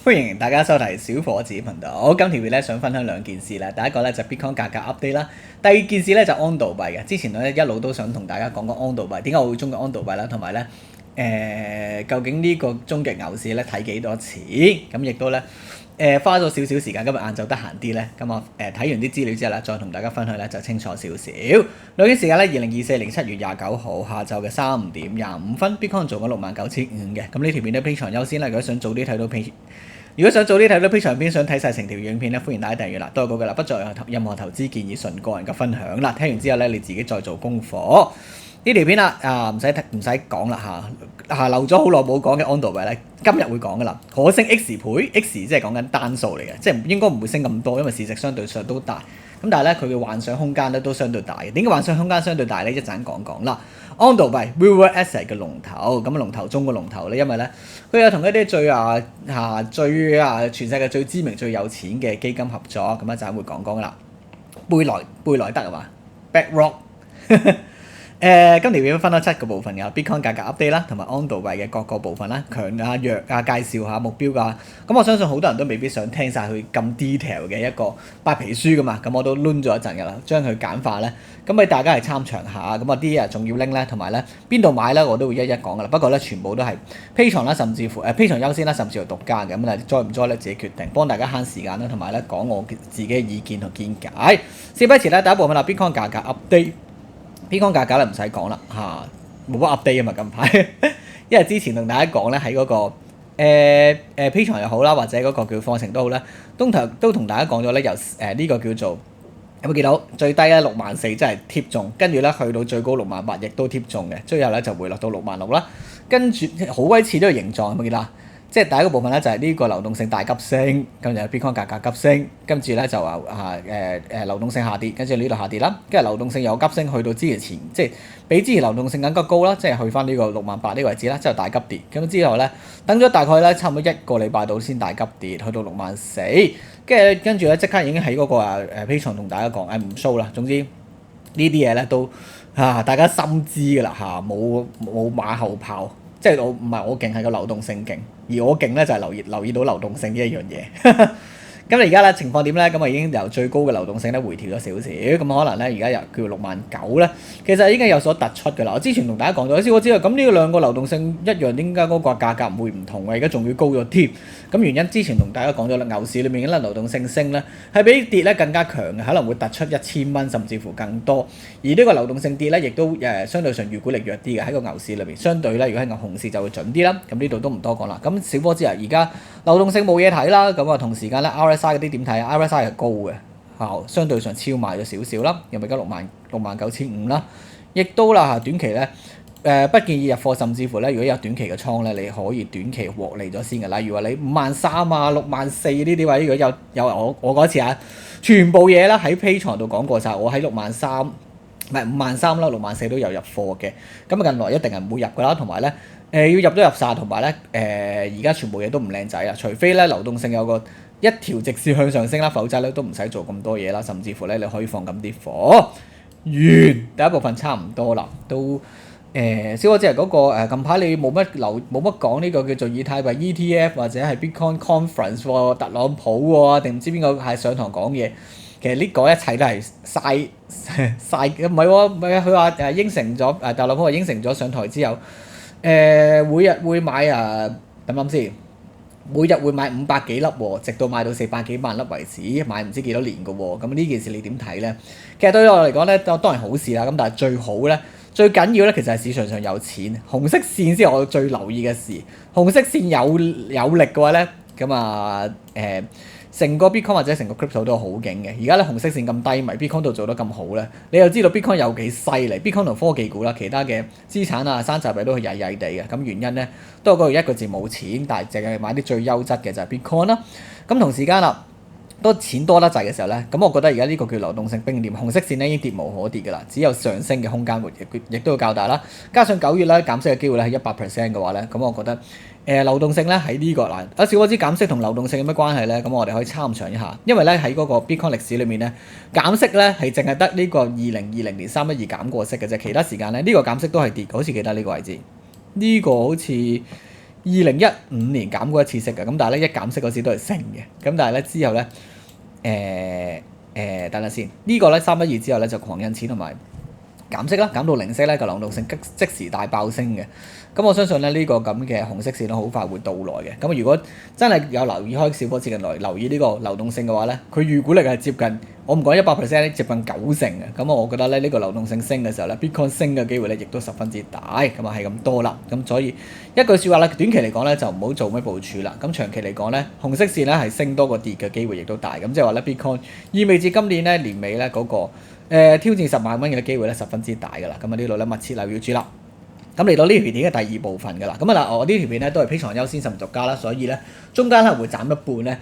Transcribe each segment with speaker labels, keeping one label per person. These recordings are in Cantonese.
Speaker 1: 歡迎大家收睇小伙子頻道。今條片咧想分享兩件事啦。第一個咧就 Bitcoin 價格 update 啦，第二件事咧就安道幣嘅。之前咧一路都想同大家講講安道幣，點解我會中意安道幣啦，同埋咧究竟呢個終極牛市咧睇幾多錢？咁亦都咧花咗少少時間，今日晏晝得閒啲咧，咁我睇完啲資料之後咧，再同大家分享咧就清楚少少。錄影時間咧2024年7月29號下晝嘅3:25 Bitcoin 做緊69,500嘅。咁呢條片咧 Patreon 優先啦，如果想早啲睇到 Patreon 片，想睇晒成條影片咧，歡迎大家訂閱啦。都係嗰句啦，不作任何投資建議，純個人嘅分享啦。聽完之後咧，你自己再做功課。呢條片啦，唔使講啦嚇，留咗好耐冇講嘅安道幣咧，今日會講噶啦。可升 X 倍，X 即係講緊單數嚟嘅，即係應該唔會升咁多，因為市值相對上都大。咁但係咧，佢嘅幻想空間咧都相對大嘅。點解幻想空間相對大咧？一陣講啦。安道幣 Real World Asset 嘅龍頭，咁龍頭中個龍頭咧，因為咧佢有同一啲最全世界最知名最有錢嘅基金合作，咁一陣會講啦。貝萊德係嘛 ？BlackRock 今條片分咗7個部分㗎 ，Bitcoin 價格 update 啦，同埋安道幣嘅各個部分啦，強啊弱啊，介紹下目標㗎。咁我相信好多人都未必想聽晒佢咁 detail 嘅一個白皮書㗎嘛，咁我都攆咗一陣㗎啦，將佢簡化咧，咁俾大家係參詳下。咁啊啲啊仲要拎咧，同埋咧邊度買咧，我都會一一講㗎啦。不過咧全部都係 Patreon 啦，甚至乎Patreon 優先啦，甚至乎獨家嘅。咁啊再唔再咧自己決定，幫大家慳時間啦，同埋咧講我自己嘅意見同見解。事不宜遲咧，第一部分啦 ，Bitcoin 價格 update。Bitcoin 價格咧唔使講啦冇乜 update 啊嘛近排，因為之前同大家講咧喺嗰個Patreon 又好啦，或者嗰個叫課程都好咧，都同大家講咗咧，由呢個叫做有冇見到最低咧64,000真係貼中，跟住咧去到最高68,000亦都貼中嘅，最後咧就回落到66,000啦，跟住好鬼似呢個形狀，有冇見到？即係第一個部分咧就係呢個流動性大急升，跟住 Bitcoin 價格急升，跟住咧就話流動性下跌，跟住呢度下跌啦，跟住流動性又急升去到之前即係比之前流動性更加高啦，即係去翻呢個68,000呢個位置啦，之後大急跌，咁之後咧等咗大概咧差唔多1個禮拜到先大急跌，去到64,000，跟住咧即刻已經喺嗰個Patreon 同大家講唔 show 啦，總之呢啲嘢咧都大家心知㗎啦冇馬後炮。即係唔係我勁係個流動性勁，而我勁咧就係留意到流動性呢一樣嘢。咁你而家咧情況點咧？咁啊已經由最高嘅流動性咧回調咗少少，咁可能咧而家又叫69,000咧，其實已經有所突出㗎啦。我之前同大家講咗，我知道咁呢兩個流動性一樣，點解嗰個價格唔會唔同嘅？而家仲要高咗添。咁原因之前同大家講咗啦，牛市裏面咧流動性升咧係比跌咧更加強嘅，可能會突出1000蚊甚至乎更多。而呢個流動性跌咧，亦都相對上預估力弱啲嘅喺個牛市裏面。相對咧，如果係牛熊市就會準啲啦。咁呢度都唔多講啦。咁小波之後而家流動性冇嘢睇啦。咁啊同時間咧 RSI 嗰啲點睇啊 ？RSI 係高嘅，相對上超賣咗少少啦。又咪而家69,500啦，亦都啦短期咧。不建議入貨，甚至乎咧，如果有短期嘅倉咧，你可以短期獲利咗先嘅。例如話你53,000啊、64,000呢啲位，如果有我嗰次全部嘢啦喺 Patreon 度講過晒，我喺53,000唔係53,000啦，64,000都有入貨嘅。咁近來一定係唔會入㗎啦，同埋咧要入都入晒，同埋咧而家全部嘢都唔靚仔啦，除非咧流動性有個一條直線向上升啦，否則咧都唔使做咁多嘢啦，甚至乎咧你可以放咁啲貨。第一部分差唔多啦，都。小哥即係嗰個近排你冇乜講呢個叫做以太幣 ETF 或者係 Bitcoin Conference 喎，特朗普喎定唔知邊個係上堂講嘢，其實呢個一切都係嘥，唔係喎，佢話應承咗特朗普話應承咗上台之後，每日會買諗先。每日會買500幾粒喎，直到買到400幾萬粒為止，買唔知幾多年嘅喎。咁呢件事你點睇咧？其實對我嚟講咧，當然好事啦。咁但係最好咧，最緊要咧，其實係市場上有錢，紅色線先係我最留意嘅事。紅色線有力嘅話咧，咁成個 Bitcoin 或者成個 Crypto 都好勁嘅。而家咧紅色線咁低迷 ，Bitcoin 度做得咁好咧，你又知道 Bitcoin 有幾犀利。Bitcoin 同科技股啦，其他嘅資產山寨幣都係曳曳地嘅。咁原因咧，都係嗰個一個字冇錢，但係淨係買啲最優質嘅就係 Bitcoin 啦。咁同時間啦，多錢多得滯嘅時候咧，咁我覺得而家呢個叫流動性冰點，紅色線咧已經跌無可跌㗎啦，只有上升嘅空間亦都會較大啦。加上9月咧減息嘅機會咧係100% 嘅話咧，咁我覺得流動性咧喺呢個小我知減息同流動性有咩關係咧？咁我哋可以參詳一下，因為咧喺嗰個 Bitcoin 歷史裏面咧減息咧係淨係得呢個2020年312減過息嘅啫，其他時間咧呢個減息都係跌，好似記得呢個位置，呢個好似2015年減過一次息嘅，咁但係咧一減息嗰時都係升嘅，咁但係咧之後咧等陣先，呢個咧312之後咧就狂印錢同埋減息啦，減到零息咧個流動性即時大爆升嘅。咁我相信咧呢個咁嘅紅色線咧好快會到來嘅。咁如果真係有留意開小波接近來留意呢個流動性嘅話咧，佢預估力係接近我唔講100%，接近90%嘅。咁我覺得咧呢個流動性升嘅時候咧 ，Bitcoin 升嘅機會咧亦都十分之大。咁啊係咁多啦。咁所以一句説話啦，短期嚟講咧就唔好做咩部署啦。咁長期嚟講咧，紅色線咧係升多過跌嘅機會亦都大。咁即係話咧 Bitcoin 意味住今年咧年尾咧嗰個挑戰10萬蚊嘅機會咧十分之大㗎啦。咁啊呢度咧密切留意住啦。咁嚟到呢條片嘅第二部分㗎啦，咁啊嗱，我呢條片咧都係 Patreon 優先甚至獨家啦，所以咧中間咧會斬一半咧，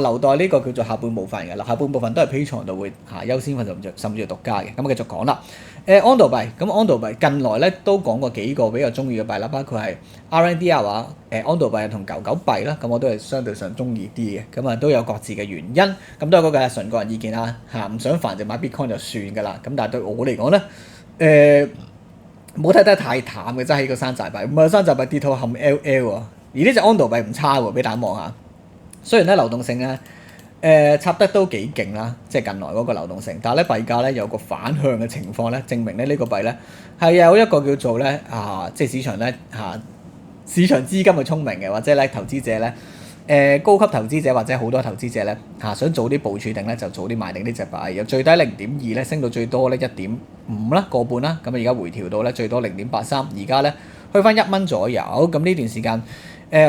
Speaker 1: 留待呢個叫做下半部分嘅啦，下半部分都係 Patreon 度會優先甚至獨家嘅，咁繼續講啦。安道幣，咁安道幣近來咧都講過幾個比較中意嘅幣啦，包括係 RNDR 啊，安道幣同狗狗幣啦，咁我都係相對上中意啲嘅，咁啊都有各自嘅原因，咁都係嗰個純個人意見啦，唔想煩就買 Bitcoin 就算㗎啦，咁但係對我嚟講咧，冇睇得太淡嘅，真係呢個山寨幣，唔係山寨幣跌到冚 LL 喎，而呢隻安道幣唔差喎，俾大家望下。雖然咧流動性咧插得都幾勁啦，即係近來嗰個流動性，但係咧幣價咧有個反向嘅情況咧，證明咧呢個幣咧係有一個叫做咧即係市場咧市場資金嘅聰明嘅，或者咧投資者咧。高級投資者或者好多投資者咧想早啲部署定咧就早啲買定呢隻幣，由最低0.2咧升到最多咧1.5啦，個半啦，咁啊而家回調到咧最多0.83，而家咧去翻1蚊左右，咁呢段時間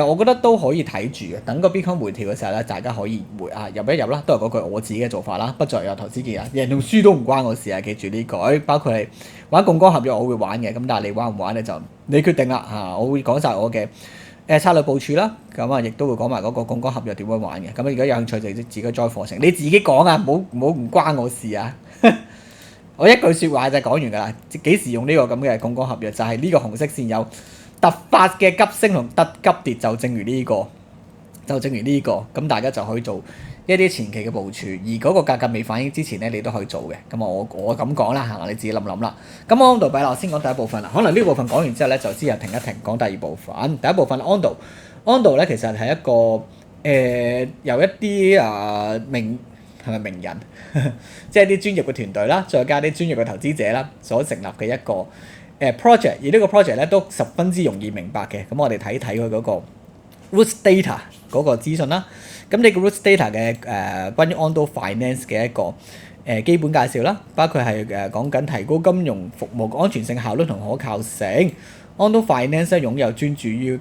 Speaker 1: 我覺得都可以睇住嘅，等個 Bitcoin 回調嘅時候咧，大家可以入一入啦，都係嗰句我自己嘅做法啦，不在有投資建議，贏同輸都唔關我事啊，記住呢句，包括係玩槓桿合約我會玩嘅，咁但係你玩唔玩咧就你決定啦我會講晒我嘅。策略部署啦，咁啊亦都會講埋嗰個槓桿合約點樣玩嘅。咁如果有興趣就自己 join 課程，你自己講啊，唔關我事啊。我一句説話就講完㗎啦。幾時用呢個咁嘅槓桿合約？就係呢個紅色線有突發嘅急升同急跌，就正如呢個，咁大家就可以做一啲前期嘅部署，而嗰個價格未反映之前咧，你都可以做嘅。咁我咁講啦，你自己諗諗啦。咁安道幣啦，我先講第一部分啦。可能呢部分講完之後咧，就之後停一停，講第二部分。第一部分安道咧，其實係一個由一啲係咪名人，即係啲專業嘅團隊啦，再加啲專業嘅投資者啦，所成立嘅一個project。而呢個 project 咧都十分之容易明白嘅。咁我哋睇睇佢嗰個 Roots Data 嗰個資訊啦。咁你個 Roots Data 嘅關於 Ondo Finance 嘅一個基本介紹啦，包括係講緊提高金融服務嘅安全性、效率同可靠性。Ondo Finance 擁有專注於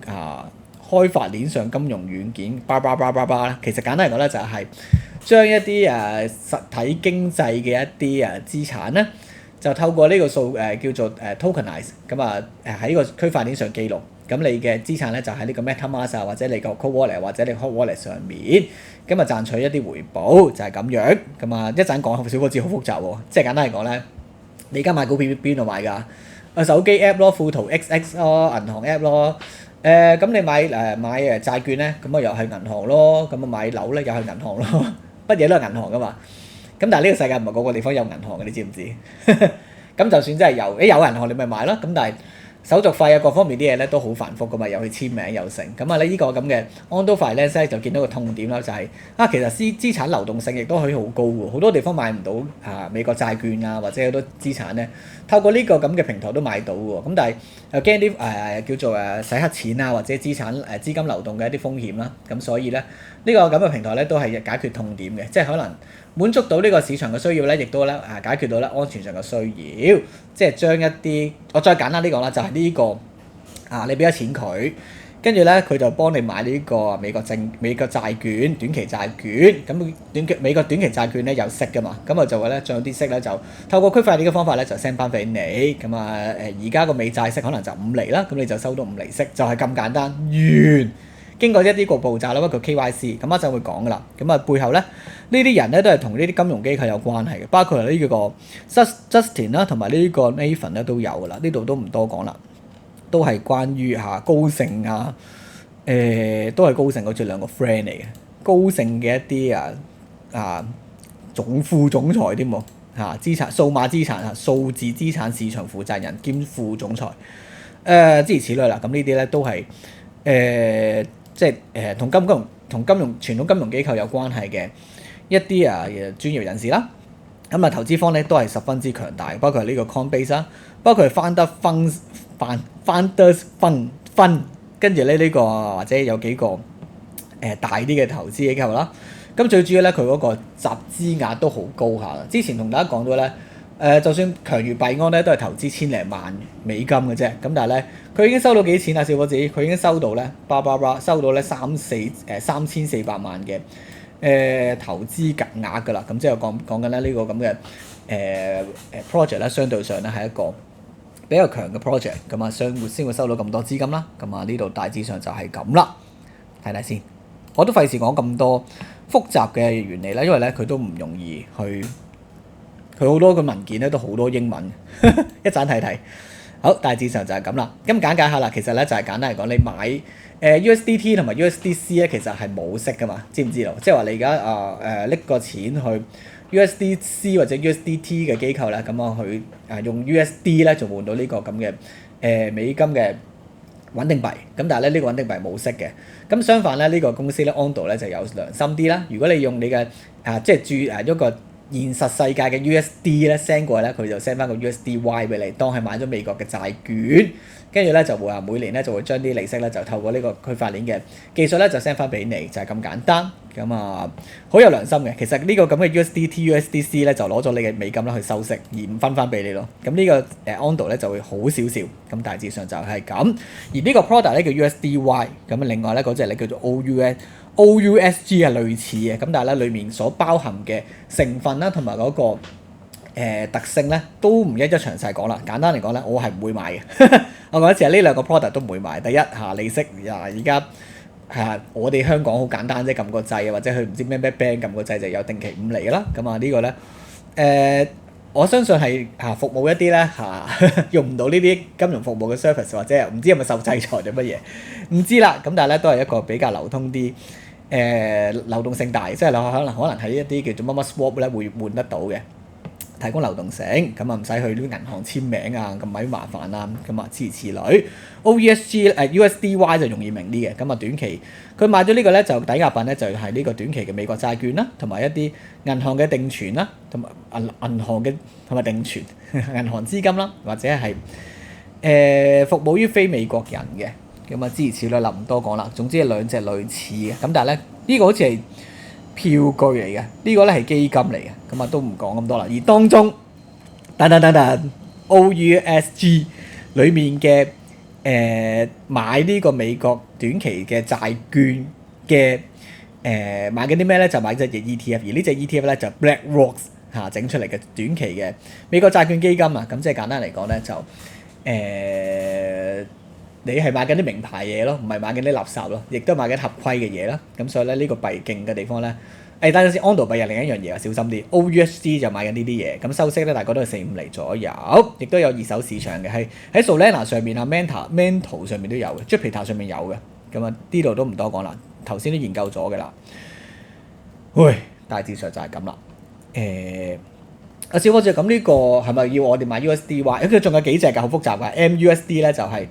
Speaker 1: 開發鏈上金融軟件，啦。其實簡單嚟講咧，就係將一啲實體經濟嘅一啲資產咧，就透過呢個叫做tokenize，咁喺個區塊鏈上記錄。咁你嘅資產咧就喺呢個 MetaMask 或者你個 Cold Wallet 或者你 Hot Wallet 上面，咁賺取一啲回報就係咁樣。咁一陣講小個字好複雜喎，即係簡單嚟講咧，你而家買股票邊度買㗎？手機 app 咯，富途 XX 咯，銀行 app 咯。咁你買債券咧，咁又係銀行咯。咁買樓咧又係銀行咯，乜嘢都係銀行㗎嘛。咁但係呢個世界唔係個個地方有銀行嘅，你知唔知？咁就算真係有銀行你咪買咯。咁但係手續費各方面啲嘢咧都好繁複噶嘛，又去簽名又成。咁呢個咁嘅 Ondo Finance 咧就見到個痛點啦，就係其實資產流動性亦都可以好高喎，好多地方買唔到美國債券或者好多資產咧，透過呢個咁嘅平台都買到喎。咁但係又驚啲叫做洗黑錢或者資金流動嘅一啲風險啦。咁所以咧呢個咁嘅平台咧都係解決痛點嘅，即係可能滿足到呢個市場嘅需要咧，亦都咧解決到咧安全上嘅需要，即係將一啲我再簡單啲講啦，就係呢個你俾咗錢佢，跟住咧佢就幫你買呢個美國債券、短期債券，咁美國短期債券咧有息噶嘛，咁就會咧將啲息咧就透過區塊鏈嘅方法咧就 send 翻俾你，咁而家個美債息可能就5厘啦，咁你就收到5厘息，就係咁簡單完。經過一啲個步驟啦，包括 KYC，咁一陣會講噶啦。咁背後咧呢啲人咧都係同呢啲金融機構有關係嘅，包括呢個 Justin 啦，同埋呢個 Nathan 咧都有噶啦。呢度都唔多講啦，都係關於高盛都係高盛嗰隻兩個 friend 嚟嘅，高盛嘅一啲副總裁添喎，數碼資產數字資產市場負責人兼副總裁，諸如此類啦。咁呢啲咧都係即係同傳統金融機構有關係嘅一啲專業人士啦。咁投資方咧都係十分之強大，包括係呢個 Coinbase 啦，包括係 Founders Fund， 跟住咧呢個或者有幾個大啲嘅投資機構啦。咁最主要咧佢嗰個集資額都好高下。之前同大家講到咧，就算強如幣安咧都係投資千零萬美金嘅啫。咁但係咧佢已經收到幾錢啊？小伙子，佢已經收到咧收到咧3400萬嘅投資額㗎啦。咁即係講緊咧呢個咁嘅project 咧，相對上咧係一個比較強嘅 project。咁啊，先會收到咁多資金啦。咁啊，呢度大致上就係咁啦。睇睇先，我都費事講咁多複雜嘅原理啦，因為咧佢都唔容易去，佢好多個文件咧都好多英文，一陣睇睇。好，大致上就係咁啦。咁簡介下啦，其實咧就係簡單嚟講，你買USDT 同埋 USDC 咧，其實係冇息噶嘛，知唔知道？即係話你而家拎個錢去 USDC 或者 USDT 嘅機構咧，咁我去用 USD 咧就換到呢個咁嘅美金嘅穩定幣。咁但係咧呢個穩定幣冇息嘅。咁相反咧呢個公司咧 Ondo 咧就有良心啲啦。如果你用你嘅即係一個現實世界嘅 USD 咧 send 過去咧，佢就 send 翻個 USDY 俾你，當係買咗美國嘅債券，跟住咧就會每年咧就會將啲利息咧就透過呢個區塊鏈嘅技術咧就 send 翻俾你，就係咁簡單。咁好有良心嘅。其實呢個咁嘅 USDT、USDC 咧就攞咗你嘅美金啦去收息，而唔分翻俾你咯。咁呢個Ondo 咧就會好少少。咁大致上就係咁。而呢個 product 咧叫 USDY， 咁另外咧嗰隻咧叫做 OUSG 係類似嘅，咁但係咧裡面所包含嘅成分啦，同埋嗰個特性咧，都唔一一詳細講啦。簡單嚟講咧，我係唔會買嘅。我講一次呢兩個 product 都唔會買。第一利息而家我哋香港好簡單啫，撳個掣或者佢唔知咩 bank 撳個掣就有定期5厘啦。咁呢個咧我相信係服務一啲咧用唔到呢啲金融服務嘅 service， 或者唔知係咪受制裁定乜嘢，唔知啦。咁但係咧都係一個比較流通啲。流動性大，即係你可能喺一啲叫做乜乜 swap 咧會換得到嘅，提供流動性，咁唔使去啲銀行簽名咁咪麻煩啦，咁諸如此類。USDY 就容易明啲嘅，咁短期佢買咗呢個咧就抵押品咧就係呢個短期嘅美國債券啦，同埋一啲銀行嘅定存啦，同埋銀行嘅同埋定存銀行資金啦，或者係服務於非美國人嘅。咁諸如此類唔多講啦。總之係兩隻類似嘅，咁但係咧呢個好似係票據嚟嘅，呢個咧係基金嚟嘅，咁都唔講咁多啦。而當中OUSG 裡面嘅買呢個美國短期嘅債券嘅買緊啲咩咧？就買隻嘅 ETF， 而呢隻 ETF 咧就 BlackRock 整出嚟嘅短期嘅美國債券基金啊。咁即係簡單嚟講咧就你係買緊啲名牌嘢咯，唔係買緊啲垃圾咯，亦都買緊合規嘅嘢啦。咁所以咧呢個幣勁嘅地方咧，等陣先，Ondo幣又另一樣嘢啊，小心啲。OUSG 就買緊呢啲嘢，咁收息咧大概都係4-5厘左右，亦都有二手市場嘅，係喺 Solana 上面Mantle 上面都有嘅 Jupiter 上面有嘅。咁呢度都唔多講啦，頭先都研究咗嘅啦。喂，大致上就係咁啦。小伙子，咁呢個係咪要我哋買 USDY？佢仲有幾隻㗎，好複雜㗎。MUSD 咧就係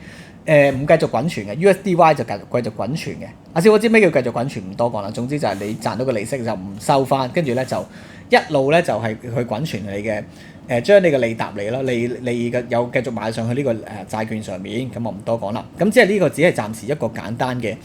Speaker 1: 唔繼續滾存嘅 ，USDY 就繼續滾存嘅。小伙子，咩叫繼續滾存？唔多講啦。總之就係你賺到個利息就唔收翻，跟住咧就一路咧就係去滾存你嘅將你嘅利搭利咯，利嘅又繼續買上去呢個債券上面。咁我唔多講啦。咁即係呢個只係暫時一個簡單嘅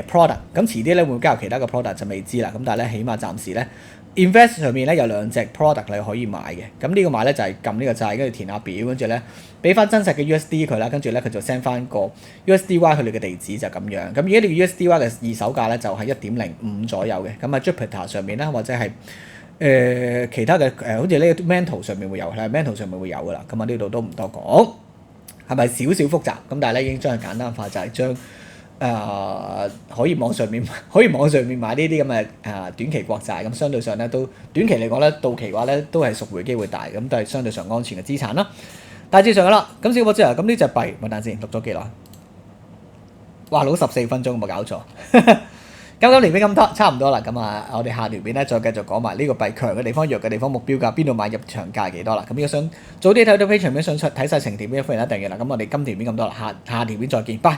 Speaker 1: product。咁遲啲咧會加入其他嘅 product 就未知啦。咁但係咧起碼暫時咧。Invest 上面咧有兩隻 product 你可以買嘅，咁呢個買咧就係撳呢個掣，跟住填下表，跟住咧俾翻真實嘅 USD 佢啦，跟住咧佢就 send 翻個 USDY 佢哋嘅地址就咁樣。咁而家呢個 USDY 嘅二手價咧就係1.05左右嘅，咁Jupiter 上面啦，或者係其他嘅好似呢個 Mantle 上面會有，Mantle 上面會有噶啦。咁呢度都唔多講，係咪少少複雜？咁但係咧已經將佢簡單化，就係將可以網上面買呢啲咁嘅短期國債，咁相對上咧都短期嚟講咧到期嘅話咧都係贖回機會大，咁都係相對上安全嘅資產啦。大致上㗎啦。咁小伙子咁呢隻幣咪等先錄咗幾耐？哇，錄14分鐘，有冇搞錯？今年片咁多差唔多啦。咁我哋下條片咧再繼續講埋呢個幣強嘅地方、弱嘅地方、目標價邊度買入場價幾多啦。咁如果想早啲睇到非常片想出睇晒成條片，歡迎一訂閱啦。咁我哋今條片咁多啦，下條片再見，拜。